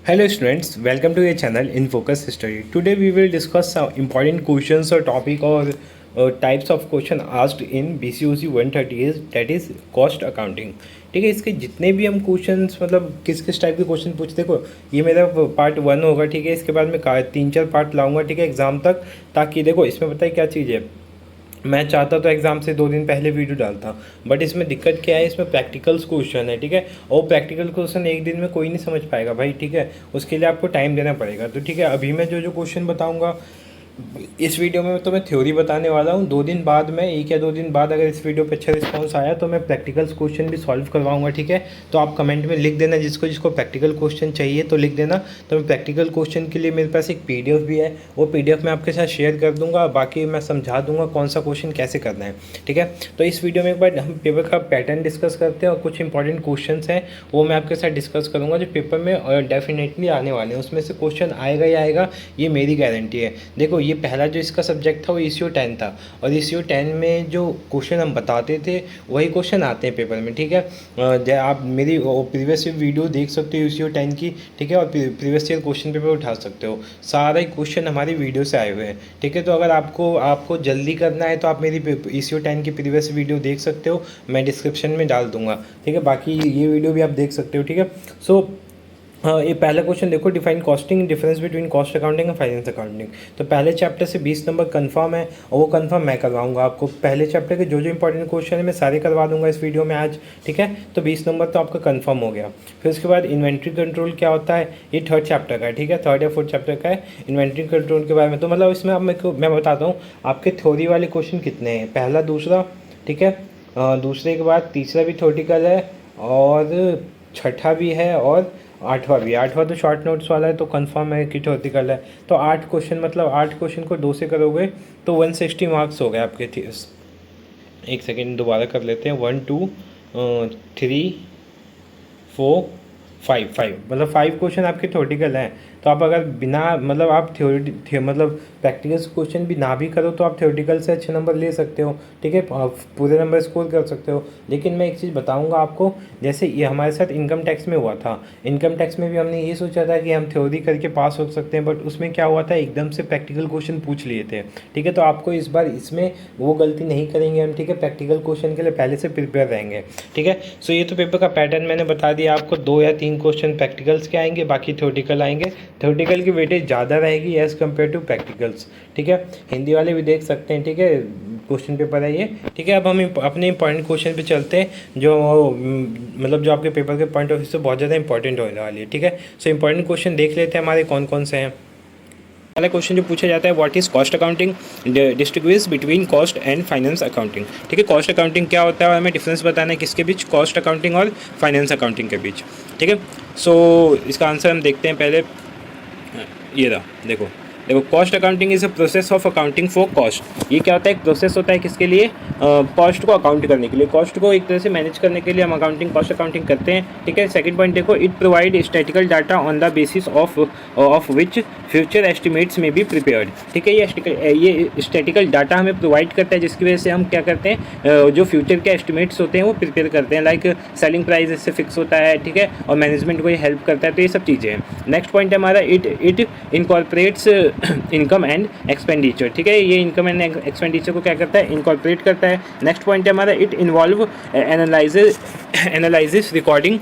Hello students, welcome to your channel in Focus History. Today we will discuss some important questions or topic or types of question asked in BCOC 138 that is cost accounting. ठीक है, इसके जितने भी हम questions मतलब किस किस type के क्वेश्चन पूछते देखो, ये मेरा पार्ट 1 होगा। ठीक है, इसके बाद मैं 3-4 पार्ट लाऊंगा। ठीक है, एग्ज़ाम तक, ताकि देखो इसमें पता है क्या चीज़ है, मैं चाहता तो एग्ज़ाम से 2 दिन पहले वीडियो डालता, बट इसमें दिक्कत क्या है, इसमें प्रैक्टिकल्स क्वेश्चन है। ठीक है, और प्रैक्टिकल क्वेश्चन एक दिन में कोई नहीं समझ पाएगा भाई। ठीक है, उसके लिए आपको टाइम देना पड़ेगा। तो ठीक है, अभी मैं जो जो क्वेश्चन बताऊंगा इस वीडियो में तो मैं थ्योरी बताने वाला हूँ। 2 दिन बाद मैं 1 या 2 दिन बाद अगर इस वीडियो पे अच्छा रिस्पांस आया तो मैं प्रैक्टिकल्स क्वेश्चन भी सॉल्व करवाऊंगा। ठीक है, तो आप कमेंट में लिख देना जिसको जिसको प्रैक्टिकल क्वेश्चन चाहिए तो लिख देना। तो मैं प्रैक्टिकल क्वेश्चन के लिए मेरे पास एक PDF भी है, वो PDF मैं आपके साथ शेयर कर दूँगा। बाकी मैं समझा दूँगा कौन सा क्वेश्चन कैसे करना है। ठीक है, तो इस वीडियो में एक बार हम पेपर का पैटर्न डिस्कस करते हैं और कुछ इंपॉर्टेंट क्वेश्चन हैं वो मैं आपके साथ डिस्कस करूँगा जो पेपर में डेफिनेटली आने वाले हैं। उसमें से क्वेश्चन आएगा ही आएगा, ये मेरी गारंटी है। देखो, ये पहला जो इसका सब्जेक्ट था वो ECO 10 था, और ECO 10 में जो क्वेश्चन हम बताते थे वही क्वेश्चन आते हैं पेपर में। ठीक है, आप मेरी प्रीवियस ईयर वीडियो देख सकते हो ECO 10 की। ठीक है, और प्रीवियस ईयर क्वेश्चन पेपर उठा सकते हो, सारे क्वेश्चन हमारी वीडियो से आए हुए हैं। ठीक है, तो अगर आपको जल्दी करना है तो आप मेरी ECO 10 की प्रीवियस वीडियो देख सकते हो, मैं डिस्क्रिप्शन में डाल दूंगा। ठीक है, बाकी ये वीडियो भी आप देख सकते हो। ठीक है, सो हाँ, ये पहला क्वेश्चन देखो, define costing, difference between cost accounting और फाइनेंस अकाउंटिंग। तो पहले चैप्टर से 20 नंबर कंफर्म है, और वो कंफर्म मैं करवाऊंगा आपको। पहले चैप्टर के जो जो इंपॉर्टेंट क्वेश्चन है मैं सारे करवा दूंगा इस वीडियो में आज। ठीक है, तो 20 नंबर तो आपका कंफर्म हो गया। फिर उसके बाद इन्वेंट्री कंट्रोल क्या होता है, ये 3rd चैप्टर का है। ठीक है, 3rd या 4th चैप्टर का है इन्वेंट्री कंट्रोल के बारे में। तो मतलब इसमें अब मैं बताता हूँ आपके थ्योरी वाले क्वेश्चन कितने हैं, पहला दूसरा। ठीक है, दूसरे के बाद तीसरा भी थ्योरेटिकल है, और छठा भी है, और 8वां भी। 8वां तो शॉर्ट नोट्स वाला है, तो कंफर्म है कि थ्योरेटिकल है। तो 8 क्वेश्चन, मतलब 8 क्वेश्चन को 2 से करोगे तो 160 मार्क्स हो गए आपके। एक सेकेंड दोबारा कर लेते हैं, 1 2 3 4 5 मतलब 5 क्वेश्चन आपके थ्योरेटिकल हैं। तो आप अगर बिना मतलब आप मतलब प्रैक्टिकल क्वेश्चन भी ना भी करो तो आप थ्योरेटिकल से अच्छे नंबर ले सकते हो। ठीक है, पूरे नंबर स्कोर कर सकते हो। लेकिन मैं एक चीज़ बताऊंगा आपको, जैसे ये हमारे साथ इनकम टैक्स में हुआ था। इनकम टैक्स में भी हमने ये सोचा था कि हम थ्योरी करके पास हो सकते हैं, बट उसमें क्या हुआ था, एकदम से प्रैक्टिकल क्वेश्चन पूछ लिए थे। ठीक है, तो आपको इस बार इसमें वो गलती नहीं करेंगे हम। ठीक है, प्रैक्टिकल क्वेश्चन के लिए पहले से प्रिपेयर रहेंगे। ठीक है, सो ये तो पेपर का पैटर्न मैंने बता दिया आपको। 2 या 3 क्वेश्चन प्रैक्टिकल्स के आएंगे, बाकी थ्योरेटिकल आएंगे। थ्योरेटिकल की वेटेज ज़्यादा रहेगी एज़ कम्पेयर टू प्रैक्टिकल्स। ठीक है, हिंदी वाले भी देख सकते हैं। ठीक है, क्वेश्चन पेपर है ये। ठीक है, अब हम अपने इंपॉर्टेंट क्वेश्चन पे चलते हैं जो मतलब जो आपके पेपर के पॉइंट ऑफ व्यू से बहुत ज़्यादा इंपॉर्टेंट होने वाली है। ठीक है, सो इंपॉर्टेंट क्वेश्चन देख लेते हैं हमारे कौन कौन से हैं। पहला क्वेश्चन जो पूछा जाता है, what is cost accounting, distinguish between cost and finance accounting. ठीक है, कॉस्ट अकाउंटिंग क्या होता है और हमें डिफरेंस बताना है किसके बीच, कॉस्ट अकाउंटिंग और फाइनेंस अकाउंटिंग के बीच। ठीक है, सो इसका आंसर हम देखते हैं पहले। ये रहा, देखो cost accounting is a process of accounting for cost. ये क्या होता है, एक प्रोसेस होता है किसके लिए, कॉस्ट को अकाउंट करने के लिए, कॉस्ट को एक तरह से मैनेज करने के लिए हम कॉस्ट अकाउंटिंग करते हैं। ठीक है, सेकंड पॉइंट देखो, it provide statistical data on the basis of which future estimates में बी प्रिपेयर्ड। ठीक है, ये स्टैटिकल डाटा हमें प्रोवाइड करता है जिसकी वजह से हम क्या करते हैं, जो फ्यूचर के एस्टिमेट्स होते हैं वो प्रिपेयर करते हैं। लाइक सेलिंग प्राइस इससे फिक्स होता है। ठीक है, और मैनेजमेंट को ये हेल्प करता है। तो ये सब चीज़ें हैं। नेक्स्ट पॉइंट है हमारा, it incorporates income and expenditure. ठीक है, ये इनकम एंड एक्सपेंडिचर को क्या करता है, इनकॉर्पोरेट करता है। नेक्स्ट पॉइंट है हमारा, it involve analysis recording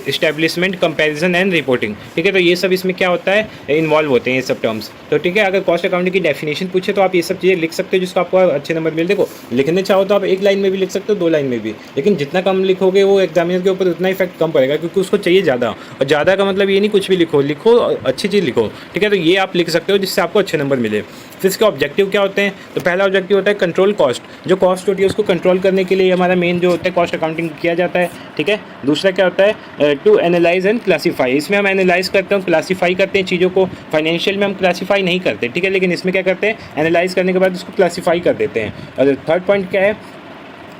establishment comparison and reporting. ठीक है, तो ये सब इसमें क्या होता है, इन्वॉल्व होते हैं ये सब टर्म्स। तो ठीक है, अगर कॉस्ट अकाउंटिंग की डेफिनेशन पूछे तो आप ये सब चीज़ें लिख सकते हो जिसको आपको अच्छे नंबर मिले। देखो, लिखने चाहो तो आप 1 लाइन में भी लिख सकते हो, 2 लाइन में भी, लेकिन जितना कम लिखोगे वो एग्जामिनर के ऊपर उतना इफेक्ट कम पड़ेगा, क्योंकि उसको चाहिए ज़्यादा। और ज़्यादा का मतलब ये नहीं कुछ भी लिखो अच्छी चीज़ लिखो। ठीक है, तो ये आप लिख सकते हो जिससे आपको अच्छे नंबर मिले। फिर इसके ऑब्जेक्टिव क्या होते हैं, तो पहला ऑब्जेक्टिव होता है कंट्रोल कॉस्ट। जो कॉस्ट होती है उसको कंट्रोल करने के लिए हमारा मेन जो होता है कॉस्ट अकाउंटिंग किया जाता है। ठीक है, दूसरा क्या होता है, टू एनालाइज एंड क्लासीफाई। इसमें हम एनालाइज करते हैं, क्लासीफाई करते हैं चीज़ों को। फाइनेंशियल में हम क्लासीफाई नहीं करते। ठीक है, लेकिन इसमें क्या करते हैं, एनालाइज करने के बाद उसको क्लासीफाई कर देते हैं। और थर्ड पॉइंट क्या है,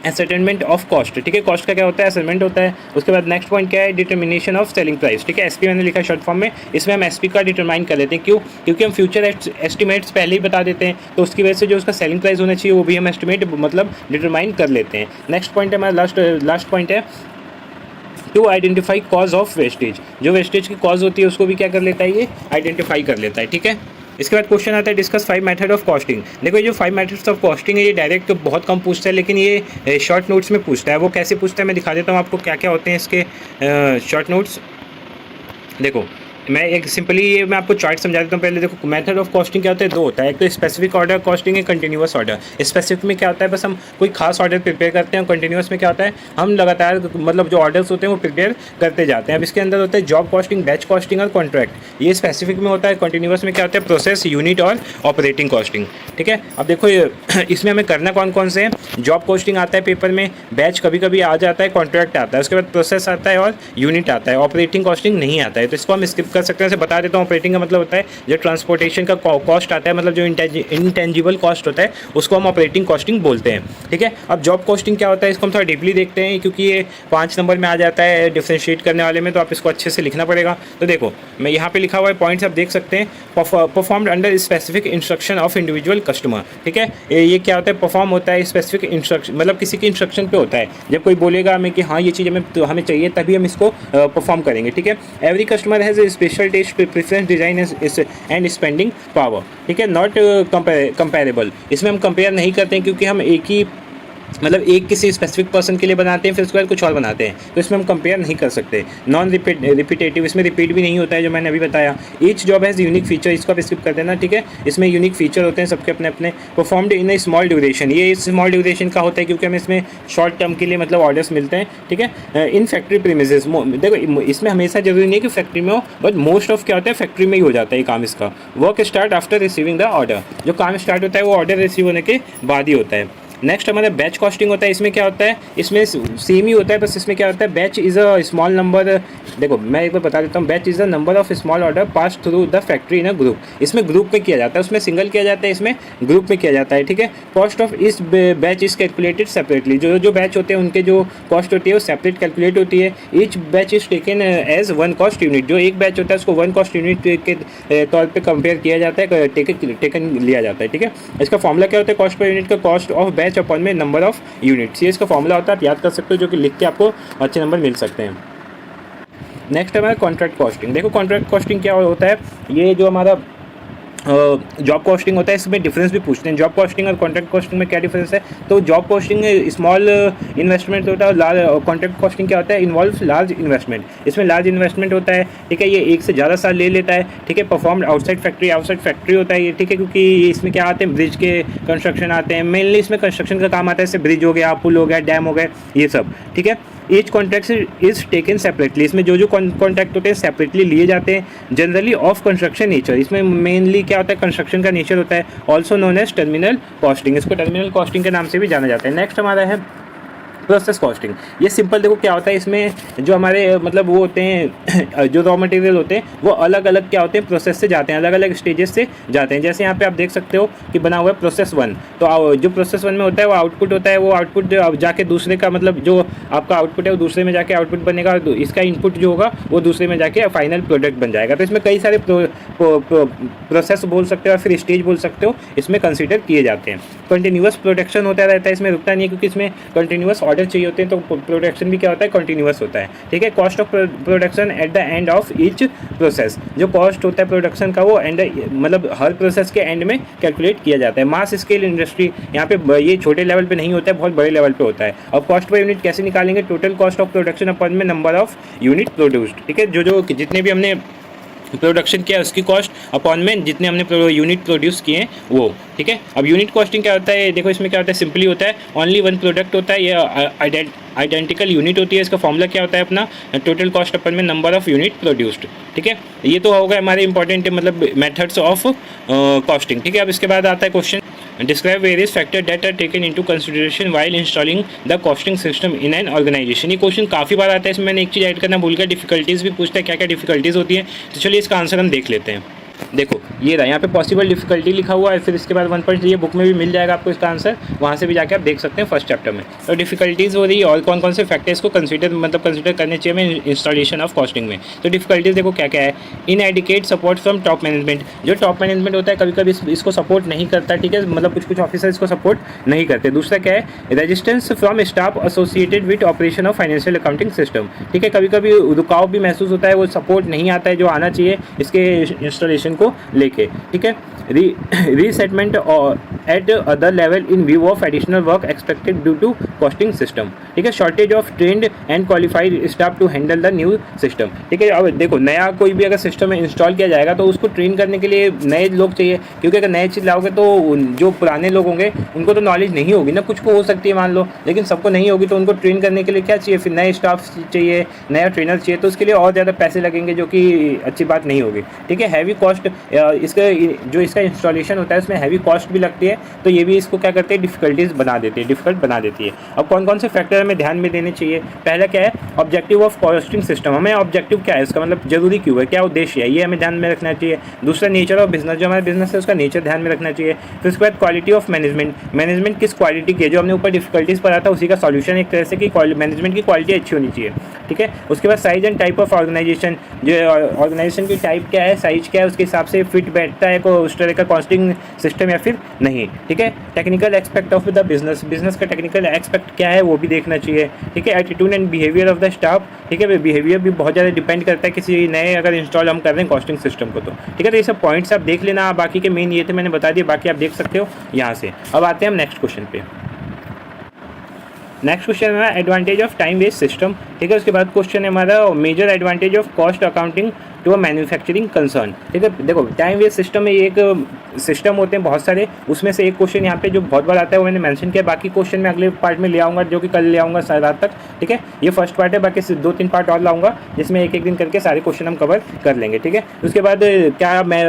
एसेटमेंट ऑफ कॉस्ट। ठीक है, कॉस्ट का क्या होता है, एसेटमेंट होता है। उसके बाद नेक्स्ट पॉइंट क्या है, डिटर्मिनेशन ऑफ सेलिंग प्राइस। ठीक है, एसपी मैंने लिखा शॉर्ट फॉर्म में, इसमें हम एसपी का डिटरमाइन कर लेते हैं। क्यों, क्योंकि हम फ्यूचर एस्टिमेट्स पहले ही बता देते हैं, तो उसकी वजह से जो उसका सेलिंग प्राइस होना चाहिए वो भी हम एस्टिमेट मतलब डिटरमाइन कर लेते हैं। नेक्स्ट पॉइंट है हमारा लास्ट पॉइंट है to identify cause of wastage, जो वेस्टेज की कॉज होती है उसको भी क्या कर लेता है, ये आइडेंटिफाई कर लेता है। ठीक है, इसके बाद क्वेश्चन आता है डिस्कस 5 मेथड ऑफ कॉस्टिंग। देखो ये जो 5 मेथड्स ऑफ कॉस्टिंग है ये डायरेक्ट तो बहुत कम पूछता है, लेकिन ये शॉर्ट नोट्स में पूछता है। वो कैसे पूछता है मैं दिखा देता हूँ आपको क्या क्या होते हैं इसके शॉर्ट नोट्स। देखो मैं एक सिंपली ये मैं आपको चार्ट समझा देता हूँ। पहले देखो मेथड ऑफ कॉस्टिंग क्या होता है, दो होता है, एक तो स्पेसिफिक ऑर्डर कॉस्टिंग है, कंटिन्यूअस ऑर्डर। स्पेसिफिक में क्या होता है, बस हम कोई खास ऑर्डर प्रिपेयर करते हैं। कंटिन्यूअस में क्या होता है, हम लगातार मतलब जो ऑर्डर्स होते हैं वो प्रिपेयर करते जाते हैं। अब इसके अंदर होता है जॉब कॉस्टिंग, बैच कॉस्टिंग और कॉन्ट्रैक्ट। ये स्पेसिफिक में होता है। कंटिन्यूअस में क्या होता है, प्रोसेस, यूनिट और ऑपरेटिंग कॉस्टिंग। ठीक है, अब देखो इसमें हमें करना कौन कौन से हैं। जॉब कॉस्टिंग आता है पेपर में, बैच कभी कभी आ जाता है, कॉन्ट्रैक्ट आता है, उसके बाद प्रोसेस आता है और यूनिट आता है। ऑपरेटिंग कॉस्टिंग नहीं आता है, तो इसको हम स्किप कर सकते हैं। बता देता हूँ, ऑपरेटिंग का मतलब होता है जो ट्रांसपोर्टेशन का कॉस्ट आता है, मतलब जो इंटेंजिबल कॉस्ट होता है उसको हम ऑपरेटिंग कॉस्टिंग बोलते हैं। ठीक है, अब जॉब कॉस्टिंग क्या होता है इसको हम थोड़ा डीपली देखते हैं, क्योंकि ये 5 नंबर में आ जाता है डिफरेंशिएट करने वाले में, तो आप इसको अच्छे से लिखना पड़ेगा। तो देखो मैं यहाँ पे लिखा हुआ है पॉइंट्स, आप देख सकते हैं। Performed under specific instruction of individual customer. ठीक है, ये क्या होता है, परफॉर्म होता है स्पेसिफिक इंस्ट्रक्शन, मतलब किसी के इंस्ट्रक्शन पे होता है। जब कोई बोलेगा हमें कि हाँ ये चीज़ हमें चाहिए, तभी हम इसको परफॉर्म करेंगे। ठीक है, every customer has a special taste, preference, design and spending power. ठीक है, नॉट कंपेरेबल। इसमें हम कंपेयर नहीं करते हैं, क्योंकि हम एक ही मतलब एक किसी स्पेसिफिक पर्सन के लिए बनाते हैं, फिर उसके बाद कुछ और बनाते हैं, तो इसमें हम कंपेयर नहीं कर सकते। नॉन रिपीटेटिव, इसमें रिपीट भी नहीं होता है, जो मैंने अभी बताया। Each job has unique feature, इसको आप स्किप कर देना। ठीक है, इसमें यूनिक फीचर होते हैं सबके अपने अपने। Performed in A small duration, ये स्मॉल ड्यूरेशन का होता है क्योंकि हमें इसमें शॉर्ट टर्म के लिए मतलब ऑर्डर्स मिलते हैं। ठीक है, इन फैक्ट्री प्रीमिसेस, देखो इसमें हमेशा जरूरी नहीं है कि फैक्ट्री में हो, बट मोस्ट ऑफ क्या होता है फैक्ट्री में ही हो जाता है ये काम इसका। Work start after receiving the order, जो काम स्टार्ट होता है वो ऑर्डर रिसीव होने के बाद ही होता है। नेक्स्ट हमारा बैच कॉस्टिंग होता है। इसमें क्या होता है, इसमें सेम ही होता है, बस इसमें क्या होता है, batch is a small number. देखो मैं एक बार बता देता हूँ, batch is a number of small order pass through the factory in a group. इसमें ग्रुप में किया जाता है, उसमें सिंगल किया जाता है, इसमें ग्रुप में किया जाता है। ठीक है, कॉस्ट ऑफ इस बैच इज़ कैलकुलेटेड सेपरेटली, जो बैच होते हैं उनके जो कॉस्ट होती है वो सेपरेट कैलकुलेट होती है। Each batch is taken as one cost unit, जो एक बैच होता है उसको वन कॉस्ट यूनिट के तौर पर कंपेयर किया जाता है, टेकन लिया जाता है। ठीक है, इसका फॉर्मूला क्या होता है, कॉस्ट पर यूनिट का, कॉस्ट ऑफ बैच अपॉन में नंबर यूनिट्स। ये इसका फॉर्मूला होता है, आप याद कर सकते हो, जो कि लिख के आपको अच्छे नंबर मिल सकते हैं। नेक्स्ट है हमारा कॉन्ट्रैक्ट कॉस्टिंग। देखो कॉन्ट्रैक्ट कॉस्टिंग क्या होता है, ये जो हमारा जॉब कॉस्टिंग होता है इसमें डिफरेंस भी पूछते हैं। जॉब कॉस्टिंग और कॉन्ट्रैक्ट कॉस्टिंग में क्या डिफरेंस है, तो जॉब कॉस्टिंग स्मॉल इन्वेस्टमेंट होता है, और कॉन्ट्रैक्ट कॉस्टिंग क्या होता है, इन्वॉल्व लार्ज इन्वेस्टमेंट। इसमें लार्ज इन्वेस्टमेंट होता है। ठीक है, ये एक से ज़्यादा साल ले लेता है। ठीक है, परफॉर्म्ड आउटसाइड फैक्ट्री होता है ये। ठीक है, क्योंकि इसमें क्या आते हैं, ब्रिज के कंस्ट्रक्शन आते हैं, मेनली इसमें कंस्ट्रक्शन का काम आता है, जैसे ब्रिज हो गया, पुल हो गया, डैम हो गए, ये सब। ठीक है, each contract is taken separately, इसमें जो कॉन्ट्रैक्ट होते हैं सेपरेटली लिए जाते हैं। जनरली ऑफ कंस्ट्रक्शन नेचर, इसमें मेनली क्या होता है, कंस्ट्रक्शन का नेचर होता है। Also known as terminal costing, इसको टर्मिनल कॉस्टिंग के नाम से भी जाना जाता है। नेक्स्ट हमारा है प्रोसेस कॉस्टिंग। ये सिंपल देखो क्या होता है, इसमें जो हमारे मतलब वो होते हैं जो रॉ मटेरियल होते हैं वो अलग अलग क्या होते हैं, प्रोसेस से जाते हैं, अलग अलग स्टेजेस से जाते हैं। जैसे यहाँ पे आप देख सकते हो कि बना हुआ है प्रोसेस 1, तो जो प्रोसेस 1 में होता है वो आउटपुट होता है, वो आउटपुट जाके दूसरे का मतलब जो आपका आउटपुट है वो दूसरे में जाके आउटपुट बनेगा, और इसका इनपुट जो होगा वो दूसरे में जाके फाइनल प्रोडक्ट बन जाएगा। तो इसमें कई सारे प्रोसेस बोल सकते हो और फिर स्टेज बोल सकते हो, इसमें कंसिडर किए जाते हैं। कंटिन्यूअस प्रोडक्शन होता रहता है, इसमें रुकता नहीं है, क्योंकि इसमें कंटिन्यूअस ऑर्डर चाहिए होते हैं, तो प्रोडक्शन भी क्या होता है, कंटिन्यूअस होता है। ठीक है, cost of production at the end of each process, जो कॉस्ट होता है प्रोडक्शन का वो एंड मतलब हर प्रोसेस के एंड में कैलकुलेट किया जाता है। मास स्केल इंडस्ट्री, यहाँ पे ये छोटे लेवल पे नहीं होता है, बहुत बड़े लेवल पे होता है। अब कॉस्ट पर यूनिट कैसे निकालेंगे, total cost of production upon में नंबर ऑफ यूनिट प्रोड्यूस्ड। ठीक है, जो जितने भी हमने प्रोडक्शन किया उसकी कॉस्ट अपॉन में जितने हमने यूनिट प्रोड्यूस किए हैं वो। ठीक है, अब यूनिट कॉस्टिंग क्या होता है, देखो इसमें क्या होता है, सिंपली होता है ओनली वन प्रोडक्ट होता है, ये आइडेंटिकल यूनिट होती है। इसका फॉर्मूला क्या होता है अपना, टोटल कॉस्ट अपन में नंबर ऑफ यूनिट प्रोड्यूस्ड। ठीक है, ये तो हो गए हमारे इंपॉर्टेंट मतलब मेथड्स ऑफ कॉस्टिंग। ठीक है, अब इसके बाद आता है question, describe various factor that are taken into consideration while installing the costing system in an organisation. ये क्वेश्चन काफ़ी बार आता है, इसमें मैंने एक चीज़ ऐड करना भूल गया, डिफिकल्टीज़ भी पूछता है, क्या क्या डिफिकल्टीज़ होती है। तो चलिए इसका आंसर हम देख लेते हैं। देखो ये रहा, यहाँ पे पॉसिबल डिफिकल्टी लिखा हुआ है, फिर इसके बाद 1 पॉइंट, ये बुक में भी मिल जाएगा आपको इसका आंसर, वहाँ से भी जाके आप देख सकते हैं फर्स्ट चैप्टर में। तो डिफिकल्टीज़ हो रही है और कौन कौन से फैक्टर्स को कंसिडर करने चाहिए में इंस्टॉलेशन ऑफ कॉस्टिंग में। तो डिफिकल्टीज देखो क्या क्या है। Inadequate support from top management, जो टॉप मैनेजमेंट होता है कभी कभी इसको सपोर्ट नहीं करता, ठीक है, मतलब कुछ ऑफिसर इसको सपोर्ट नहीं करते। दूसरा क्या है, resistance from staff associated with operation of financial accounting system, ठीक है, कभी कभी रुकाव भी महसूस होता है, वो सपोर्ट नहीं आता है जो आना चाहिए इसके इंस्टॉलेशन को लेके, ठीक है। Resentment at other level in view of additional work expected due to costing system, ठीक है। Shortage of trained and qualified staff to handle the new system, ठीक है। अब देखो नया कोई भी अगर सिस्टम में इंस्टॉल किया जाएगा तो उसको ट्रेन करने के लिए नए लोग चाहिए, क्योंकि अगर नए चीज़ लाओगे तो जो पुराने लोग होंगे उनको तो नॉलेज नहीं होगी ना, कुछ को हो सकती है मान लो, लेकिन सबको नहीं होगी, तो उनको ट्रेन करने के लिए क्या चाहिए, फिर नए स्टाफ चाहिए, नया ट्रेनर चाहिए, तो उसके लिए और ज़्यादा पैसे लगेंगे जो कि अच्छी बात नहीं होगी, ठीक है। हैवी कॉस्ट, इसका जो इसका इंस्टॉलेशन होता है उसमें हैवी कॉस्ट भी लगती है, तो ये भी इसको क्या करते हैं, डिफिकल्टीज बना देती है, डिफिकल्ट बना देती है। अब कौन कौन से फैक्टर हमें ध्यान में देने चाहिए। पहला क्या है, ऑब्जेक्टिव ऑफ कॉस्टिंग सिस्टम, हमें ऑब्जेक्टिव क्या है इसका, मतलब जरूरी क्यों है, क्या उद्देश्य है, ये हमें ध्यान में रखना चाहिए। दूसरा नेचर ऑफ बिजनेस, जो हमारा बिजनेस है उसका नेचर ध्यान में रखना चाहिए। फिर उसके बाद क्वालिटी ऑफ मैनेजमेंट, मैनेजमेंट किस क्वालिटी की है, जो हमने ऊपर डिफिकल्टीज पढ़ा था उसी का सॉल्यूशन एक तरह से कि मैनेजमेंट की क्वालिटी अच्छी होनी चाहिए, ठीक है। उसके बाद size and type of organisation, जो ऑर्गेनाइजेशन की टाइप क्या है, साइज क्या है, उसके हिसाब से फिट बैठता है को उस तरह का कॉस्टिंग सिस्टम या फिर नहीं, ठीक है। Technical expect of the business, business का टेक्निकल एक्सपेक्ट क्या है वो भी देखना चाहिए, ठीक है। Attitude and behaviour of the staff, ठीक है, बिहेवियर भी बहुत ज़्यादा डिपेंड करता है किसी नए अगर इंस्टॉल हम कर रहे हैं कॉस्टिंग सिस्टम को, तो ठीक है। तो ये सब पॉइंट्स आप देख लेना, बाकी के मेन ये थे मैंने बता दिए, बाकी आप देख सकते हो यहाँ से। अब आते हैं हम नेक्स्ट क्वेश्चन पे। नेक्स्ट क्वेश्चन है advantage of time waste system, ठीक है। उसके बाद क्वेश्चन है हमारा major advantage of cost accounting to a manufacturing concern, ठीक है। देखो टाइम वेस्ट सिस्टम में एक सिस्टम होते हैं बहुत सारे, उसमें से एक क्वेश्चन यहाँ पे जो बहुत बार आता है वो मैंने मेंशन किया, बाकी क्वेश्चन मैं अगले पार्ट में ले आऊँगा जो कि कल ले आऊँगा रात तक, ठीक है। ये फर्स्ट पार्ट है, बाकी 2-3 पार्ट और लाऊंगा जिसमें एक दिन करके सारे क्वेश्चन हम कवर कर लेंगे, ठीक है। उसके बाद क्या मैं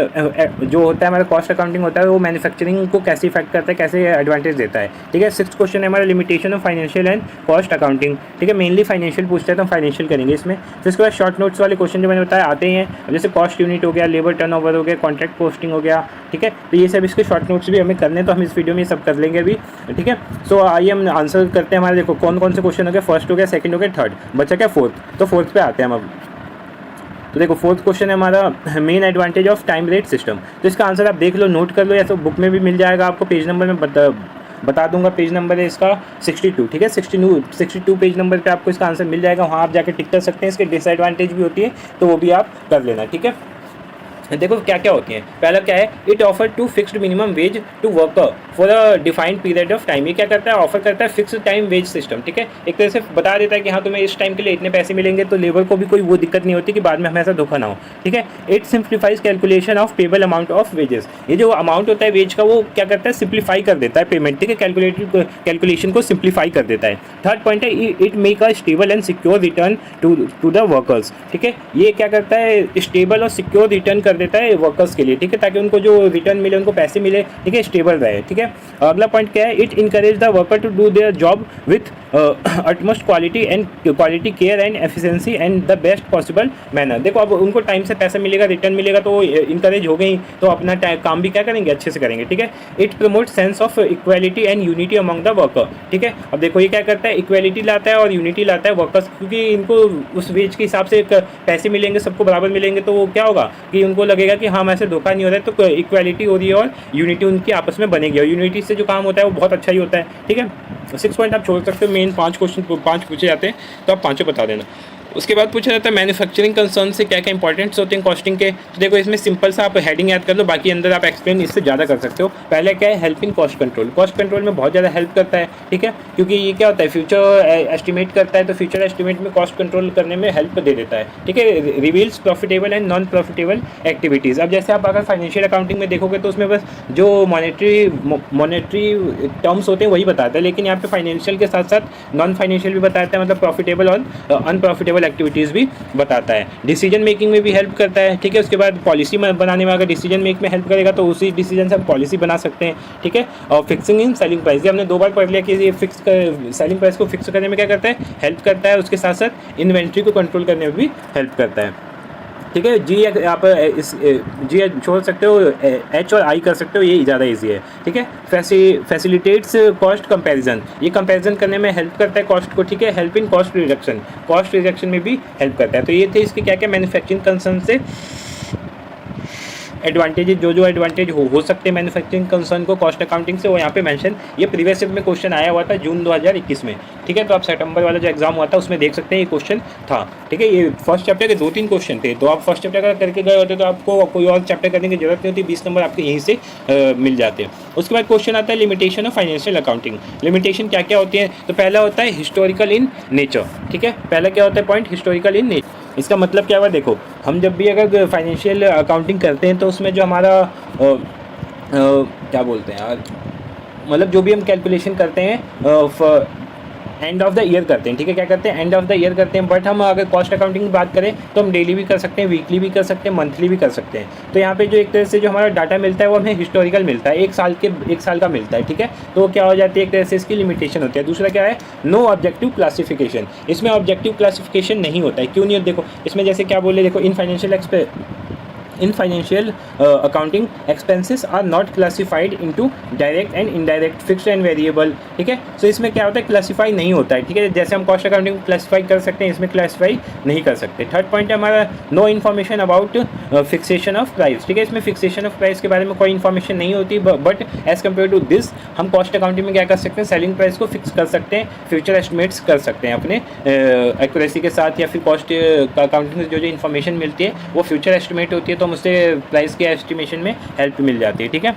जो होता है हमारा कॉस्ट अकाउंटिंग होता है वो मैन्युफैक्चरिंग को कैसे इफेक्ट करता है, कैसे एडवांटेज देता है, ठीक है। 6th क्वेश्चन है हमारा limitation of financial and cost accounting, ठीक है। मेनली फाइनेंशियल पूछता है तो हम फाइनेंशियल करेंगे इसमें। फिर उसके बाद शॉर्ट नोट्स वाले क्वेश्चन जो मैंने बताया आते ही हैं, जैसे कॉस्ट यूनिट हो गया, लेबर टर्नओवर हो गया, कॉन्ट्रैक्ट पोस्टिंग हो गया, ठीक है। तो ये सब इसके शॉर्ट नोट्स भी हमें करने हैं, तो हम इस वीडियो में सब कर लेंगे अभी, ठीक है। सो आइए हम आंसर करते हैं हमारे, देखो कौन कौन से क्वेश्चन हो गए, फर्स्ट हो गया, सेकंड हो गया, थर्ड, बचा क्या फोर्थ, तो फोर्थ पे आते हैं हम अब। तो देखो फोर्थ क्वेश्चन है हमारा main advantage of time rate system, तो इसका आंसर आप देख लो, नोट कर लो, या तो बुक में भी मिल जाएगा आपको, पेज नंबर में बता दूंगा, पेज नंबर है इसका 62, ठीक है। 62 पेज नंबर पे आपको इसका आंसर मिल जाएगा, वहाँ आप जाके टिक कर सकते हैं। इसके डिसएडवांटेज भी होती है तो वो भी आप कर लेना, ठीक है। देखो क्या क्या होती हैं, पहला क्या है, it offer to fixed minimum wage to worker for a defined period of time, ये क्या करता है, ऑफर करता है फिक्स्ड टाइम वेज सिस्टम, ठीक है। एक तरह से बता देता है कि हाँ तुम्हें इस टाइम के लिए इतने पैसे मिलेंगे, तो लेबर को भी कोई वो दिक्कत नहीं होती कि बाद में हमेशा धोखा ना हो, ठीक है। It simplifies calculation of payable amount of wages, ये जो अमाउंट होता है वेज का वो क्या करता है, सिंप्लीफाई कर देता है पेमेंट, ठीक है, कैलकुलेशन को सिंप्लीफाई कर देता है। थर्ड पॉइंट है it make a stable and secure return to the workers, ठीक है, ये क्या करता है, स्टेबल और सिक्योर रिटर्न कर देता है वर्कर्स के लिए, ठीक है, ताकि उनको जो रिटर्न मिले, उनको पैसे मिले, ठीक है, स्टेबल रहे, ठीक है। अगला पॉइंट क्या है, it encourage the worker to do their job with utmost quality care and efficiency and the best possible manner. देखो अब उनको टाइम से पैसा मिलेगा, रिटर्न मिलेगा, तो इनकरेज हो गई, तो अपना काम भी क्या करेंगे, अच्छे से करेंगे, ठीक है। It promote sense of equality and unity among the worker, ठीक है। अब देखो ये क्या करता है, इक्वालिटी लाता है और यूनिटी लाता है वर्कर्स, क्योंकि इनको उस वेज के हिसाब से पैसे मिलेंगे, सबको बराबर मिलेंगे, तो वो क्या होगा कि उनको लगेगा कि हाँ ऐसे धोखा नहीं हो रहा है, तो इक्वालिटी हो रही है और यूनिटी उनकी आपस में बनेगी, और यूनिटी से जो काम होता है वो बहुत अच्छा ही होता है, ठीक है। 6 पॉइंट आप छोड़ सकते हो, मेन 5 क्वेश्चन 5 पूछे जाते हैं तो आप 5 बता देना। उसके बाद पूछा जाता है मैन्युफैक्चरिंग कंसर्न से क्या क्या इंपॉर्टेंट्स होते हैं कॉस्टिंग के, तो देखो इसमें सिंपल सा आप हेडिंग याद कर लो, बाकी अंदर आप एक्सप्लेन इससे ज़्यादा कर सकते हो। पहले क्या है, help in cost control, cost control में बहुत ज़्यादा हेल्प करता है, ठीक है, क्योंकि ये क्या होता है, फ्यूचर एस्टिमेट करता है, तो फ्यूचर एस्टिमेट में कॉस्ट कंट्रोल करने में हेल्प दे देता है, ठीक है। Reveals profitable and non profitable activities, अब जैसे आप अगर फाइनेंशियल अकाउंटिंग में देखोगे तो उसमें बस जो मॉनेटरी टर्म्स होते हैं वही बताता है, लेकिन यहाँ पे फाइनेंशियल के साथ साथ नॉन फाइनेंशियल भी बताता है, मतलब प्रॉफिटेबल और अनप्रॉफिटेबल एक्टिविटीज़ भी बताता है। डिसीजन मेकिंग में भी हेल्प करता है, ठीक है। उसके बाद पॉलिसी बनाने में अगर डिसीजन मेक में हेल्प करेगा तो उसी डिसीजन से हम पॉलिसी बना सकते हैं, ठीक है। और फिक्सिंग इन सेलिंग प्राइस, ये हमने 2 बार पढ़ लिया कि ये सेलिंग प्राइस को फिक्स करने में क्या करता है, हेल्प करता है। उसके साथ साथ इन्वेंट्री को कंट्रोल करने में भी हेल्प करता है। ठीक है। जी आप इस जी छोड़ सकते हो, एच और आई कर सकते हो, ये ज़्यादा इजी है। ठीक है। फैसिलिटेट्स कॉस्ट कंपैरिजन, ये कंपैरिजन करने में हेल्प करता है कॉस्ट को। ठीक है। हेल्प इन कॉस्ट रिडक्शन में भी हेल्प करता है। तो ये थे इसके क्या क्या मैन्युफैक्चरिंग कंसर्न से एडवांटेजेस, जो एडवांटेज हो सकते हैं मैन्युफैक्चरिंग कंसर्न को कॉस्ट अकाउंटिंग से, वो यहाँ पे मेंशन, ये प्रीवियस ईयर में क्वेश्चन आया हुआ था जून 2021 में। ठीक है। तो आप सितंबर वाला जो एग्जाम हुआ था उसमें देख सकते हैं ये क्वेश्चन था। ठीक है। ये फर्स्ट चैप्टर के 2-3 क्वेश्चन थे, तो आप फर्स्ट चैप्टर का करके गए होते तो आपको कोई और चैप्टर करने की जरूरत नहीं होती, 20 नंबर आपके यहीं से मिल जाते हैं। उसके बाद क्वेश्चन आता है limitation of financial accounting. Limitation क्या क्या होती है? तो पहला होता है हिस्टोरिकल इन नेचर। ठीक है। पहला क्या होता है पॉइंट? Historical in nature. इसका मतलब क्या हुआ? देखो, हम जब भी अगर फाइनेंशियल अकाउंटिंग करते हैं तो उसमें जो हमारा क्या बोलते हैं यार, मतलब जो भी हम कैलकुलेशन करते हैं एंड ऑफ द ईयर करते हैं। ठीक है। क्या करते हैं? एंड ऑफ द ईयर करते हैं। बट हम अगर कॉस्ट अकाउंटिंग की बात करें तो हम डेली भी कर सकते हैं, वीकली भी कर सकते हैं, मंथली भी कर सकते हैं। तो यहाँ पे जो एक तरह से जो हमारा डाटा मिलता है वो हमें हिस्टोरिकल मिलता है, एक साल का मिलता है। ठीक है। तो वो क्या हो जाती है, एक तरह से इसकी लिमिटेशन होती है। दूसरा क्या है? No objective classification. इसमें ऑब्जेक्टिव क्लासिफिकेशन नहीं होता है। क्यों नहीं? देखो इसमें जैसे क्या बोले, देखो in financial accounting expenses are not classified into direct and indirect, fixed and variable. ठीक है। सो इसमें क्या होता है? क्लासिफाई नहीं होता है। ठीक है। जैसे हम कॉस्ट अकाउंटिंग क्लासिफाई कर सकते हैं, इसमें क्लासिफाई नहीं कर सकते। थर्ड पॉइंट है हमारा no information about fixation of price. ठीक है। इसमें फिक्सेशन ऑफ प्राइस के बारे में कोई इन्फॉर्मेशन नहीं होती, but as compare to this हम कॉस्ट अकाउंटिंग में क्या कर सकते हैं? सेलिंग प्राइस को फिक्स कर सकते हैं, फ्यूचर एस्टिमेट्स कर सकते हैं अपने एक्यूरेसी के साथ, या फिर कॉस्ट अकाउंटिंग से जो इन्फॉर्मेशन मिलती है वो फ्यूचर एस्टिमेट होती है, तो मुझसे प्राइस के एस्टिमेशन में हेल्प मिल जाती है। ठीक है।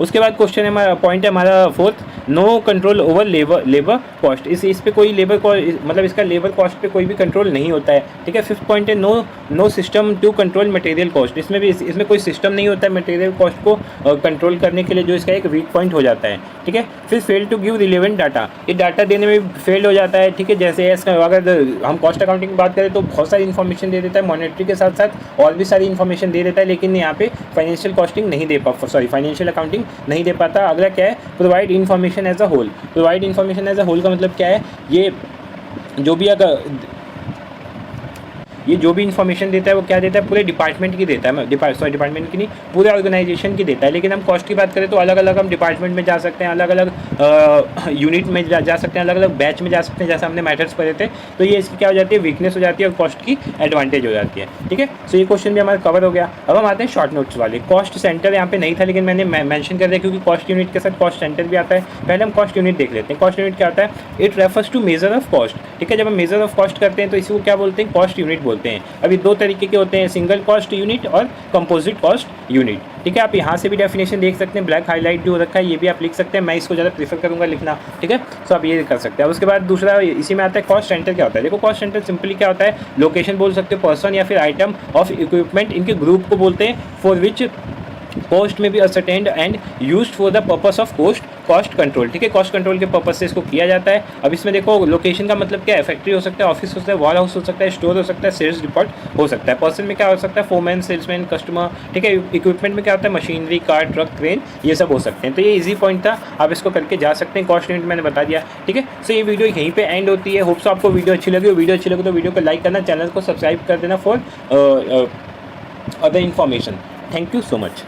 उसके बाद क्वेश्चन है हमारा, पॉइंट है हमारा fourth, no control over labour cost. इस पे कोई लेबर को, मतलब इसका लेबर कॉस्ट पे कोई भी कंट्रोल नहीं होता है। ठीक है। फिफ्थ पॉइंट है no system to control material cost. इसमें कोई सिस्टम नहीं होता है मटेरियल कॉस्ट को कंट्रोल करने के लिए, जो इसका एक वीक पॉइंट हो जाता है। ठीक है। फिर fail to give relevant data, ये डाटा देने में फेल हो जाता है। ठीक है। जैसे अगर हम कॉस्ट अकाउंटिंग की बात करें तो बहुत सारी इन्फॉर्मेशन दे देता है, मॉनेटरी के साथ साथ और भी सारी इन्फॉर्मेशन दे देता है, लेकिन यहाँ पे फाइनेंशियल अकाउंटिंग नहीं दे पाता। अगला क्या है? Provide information as a whole. Provide information as a whole का मतलब क्या है? ये जो भी इन्फॉर्मेशन देता है वो क्या देता है? पूरे डिपार्टमेंट की देता है, डिपार्टमेंट की नहीं, पूरे ऑर्गेनाइजेशन की देता है। लेकिन हम कॉस्ट की बात करें तो अलग अलग हम डिपार्टमेंट में जा सकते हैं, अलग अलग यूनिट में जा सकते हैं, अलग अलग बैच में जा सकते हैं, जैसे हमने मैटर्स पढ़े थे। तो ये इसकी क्या हो जाती है? वीकनेस हो जाती है और कॉस्ट की एडवांटेज हो जाती है। ठीक है। सो ये क्वेश्चन भी हमारा कवर हो गया। अब हम आते हैं शॉर्ट नोट्स वाले। कॉस्ट सेंटर यहाँ पे नहीं था, लेकिन मैंने मेंशन कर दिया क्योंकि कॉस्ट यूनिट के साथ कॉस्ट सेंटर भी आता है। पहले हम कॉस्ट यूनिट देख लेते हैं। कॉस्ट यूनिट क्या होता है? It refers to measure of cost. ठीक है। जब हम मेजर ऑफ कॉस्ट करते हैं तो इसी को क्या बोलते हैं? कॉस्ट यूनिट बोलते हैं। अभी दो तरीके के होते हैं, सिंगल कॉस्ट यूनिट और कंपोजिट कॉस्ट यूनिट। ठीक है। आप यहाँ से भी डेफिनेशन देख सकते हैं, ब्लैक हाईलाइट जो हो रखा है ये भी आप लिख सकते हैं, मैं इसको ज़्यादा प्रीफर करूँगा लिखना। ठीक है। सो आप ये कर सकते हैं। उसके बाद दूसरा इसी में आता है कॉस्ट सेंटर। क्या होता है? देखो कॉस्ट सेंटर सिंपली क्या होता है? लोकेशन बोल सकते हो, पर्सन या फिर आइटम ऑफ इक्विपमेंट, इनके ग्रुप को बोलते हैं, फॉर विच कॉस्ट में भी ascertained and used for the purpose of cost control. ठीक है। कॉस्ट कंट्रोल के पर्पस से इसको किया जाता है। अब इसमें देखो लोकेशन का मतलब क्या है? फैक्ट्री हो सकता है, ऑफिस हो सकता है, वॉर हाउस हो सकता है, स्टोर हो सकता है, सेल्स डिपार्ट हो सकता है। पर्सन में क्या हो सकता है? Foreman, salesman, customer. ठीक है। इक्विपमेंट में क्या होता है? मशीनरी, कार, ट्रक, क्रेन, ये सब हो सकते हैं। तो ये इजी पॉइंट था, आप इसको करके जा सकते हैं। कॉस्ट यूनिट मैंने बता दिया। ठीक है। सो ये वीडियो यहीं पे एंड होती है। होप्स आपको वीडियो अच्छी लगी तो वीडियो को लाइक करना, चैनल को सब्सक्राइब कर देना for other information. Thank you so much.